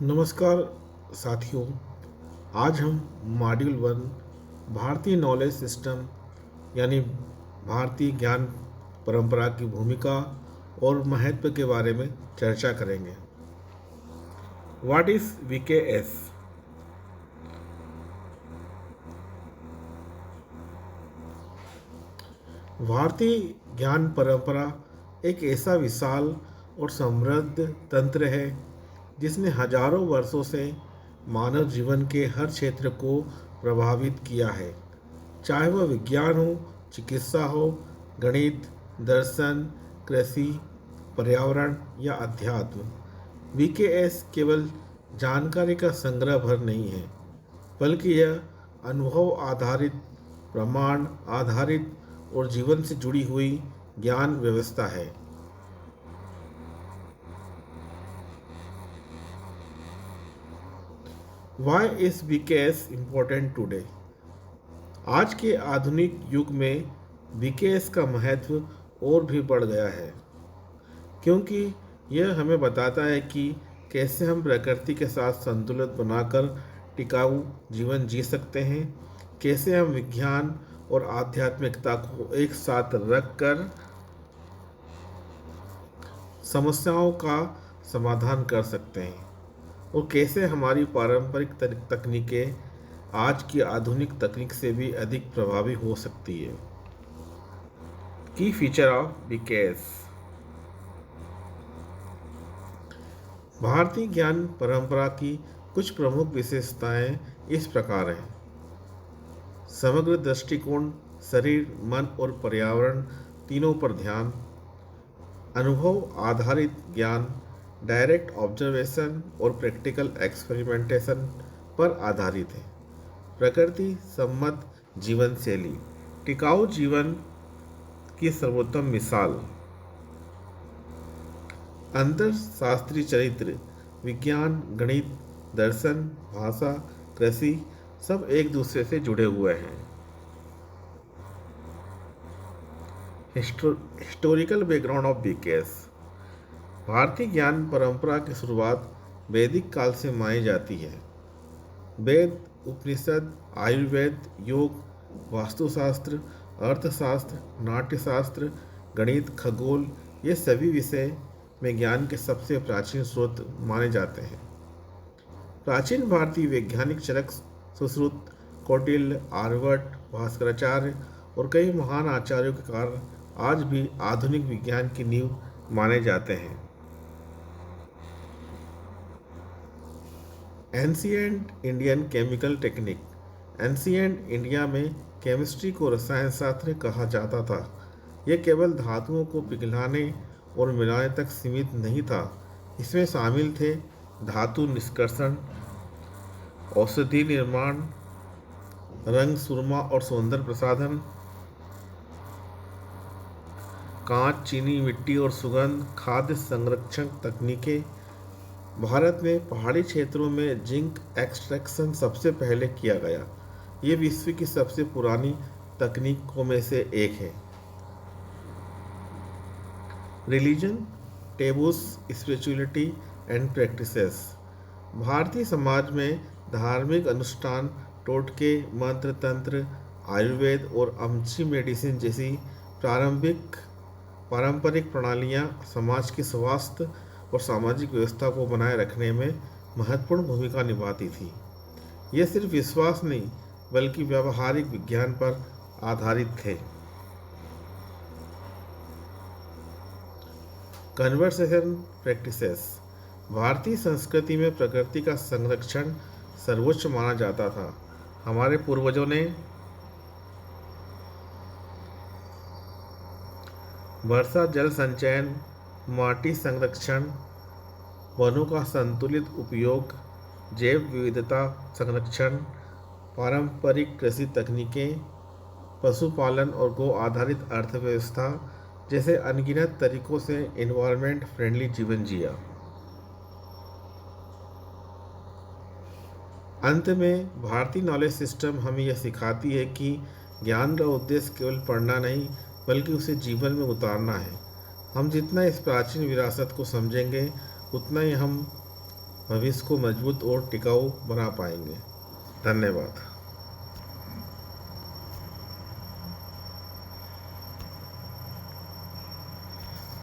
नमस्कार साथियों। आज हम मॉड्यूल 1 भारतीय नॉलेज सिस्टम यानी भारतीय ज्ञान परंपरा की भूमिका और महत्व के बारे में चर्चा करेंगे। What is VKS? भारतीय ज्ञान परंपरा एक ऐसा विशाल और समृद्ध तंत्र है जिसने हजारों वर्षों से मानव जीवन के हर क्षेत्र को प्रभावित किया है। चाहे वह विज्ञान हो, चिकित्सा हो, गणित, दर्शन, कृषि, पर्यावरण या अध्यात्म। वीकेएस केवल जानकारी का संग्रह भर नहीं है, बल्कि यह अनुभव आधारित, प्रमाण आधारित और जीवन से जुड़ी हुई ज्ञान व्यवस्था है। Why is VKS important today? आज के आधुनिक युग में वीकेएस का महत्व और भी बढ़ गया है, क्योंकि यह हमें बताता है कि कैसे हम प्रकृति के साथ संतुलन बनाकर टिकाऊ जीवन जी सकते हैं, कैसे हम विज्ञान और आध्यात्मिकता को एक साथ रखकर समस्याओं का समाधान कर सकते हैं, और कैसे हमारी पारंपरिक तकनीकें आज की आधुनिक तकनीक से भी अधिक प्रभावी हो सकती है। की फीचर ऑफ वीकेएस। भारतीय ज्ञान परंपरा की कुछ प्रमुख विशेषताएं इस प्रकार हैं। समग्र दृष्टिकोण, शरीर, मन और पर्यावरण तीनों पर ध्यान। अनुभव आधारित ज्ञान, डायरेक्ट ऑब्जर्वेशन और प्रैक्टिकल एक्सपेरिमेंटेशन पर आधारित है। प्रकृति सम्मत जीवन शैली, टिकाऊ जीवन की सर्वोत्तम मिसाल। अंतर शास्त्रीय चरित्र, विज्ञान, गणित, दर्शन, भाषा, कृषि सब एक दूसरे से जुड़े हुए हैं। Historical background of VKS. भारतीय ज्ञान परंपरा की शुरुआत वैदिक काल से मानी जाती है। वेद, उपनिषद, आयुर्वेद, योग, वास्तुशास्त्र, अर्थशास्त्र, नाट्यशास्त्र, गणित, खगोल ये सभी विषय में ज्ञान के सबसे प्राचीन स्रोत माने जाते हैं। प्राचीन भारतीय वैज्ञानिक चरक सुश्रुत, कौटिल्य, आर्यभट्ट, भास्कराचार्य और कई महान आचार्यों के कार्य आज भी आधुनिक विज्ञान की नींव माने जाते हैं। Ancient Indian chemical technique. Ancient India में केमिस्ट्री को रसायन शास्त्र कहा जाता था। यह केवल धातुओं को पिघलाने और मिलाने तक सीमित नहीं था। इसमें शामिल थे धातु निष्कर्षण, औषधि निर्माण, रंग, सुरमा और सौंदर्य प्रसाधन, कांच, चीनी, मिट्टी और सुगंध, खाद्य संरक्षण तकनीकें। भारत में पहाड़ी क्षेत्रों में जिंक एक्सट्रैक्शन सबसे पहले किया गया। ये विश्व की सबसे पुरानी तकनीकों में से एक है। Religion, taboos, spirituality and practices. भारतीय समाज में धार्मिक अनुष्ठान, टोटके, मंत्र तंत्र, आयुर्वेद और अमची मेडिसिन जैसी पारंपरिक प्रणालियाँ समाज की स्वास्थ्य और सामाजिक व्यवस्था को बनाए रखने में महत्वपूर्ण भूमिका निभाती थी। ये सिर्फ विश्वास नहीं, बल्कि व्यावहारिक विज्ञान पर आधारित थे। Conversation practices. भारतीय संस्कृति में प्रकृति का संरक्षण सर्वोच्च माना जाता था। हमारे पूर्वजों ने वर्षा जल संचयन, माटी संरक्षण, वनों का संतुलित उपयोग, जैव विविधता संरक्षण, पारंपरिक कृषि तकनीकें, पशुपालन और गो आधारित अर्थव्यवस्था जैसे अनगिनत तरीकों से एनवायरनमेंट फ्रेंडली जीवन जिया। अंत में भारतीय नॉलेज सिस्टम हमें यह सिखाती है कि ज्ञान का उद्देश्य केवल पढ़ना नहीं, बल्कि उसे जीवन में उतारना है। हम जितना इस प्राचीन विरासत को समझेंगे, उतना ही हम भविष्य को मजबूत और टिकाऊ बना पाएंगे। धन्यवाद।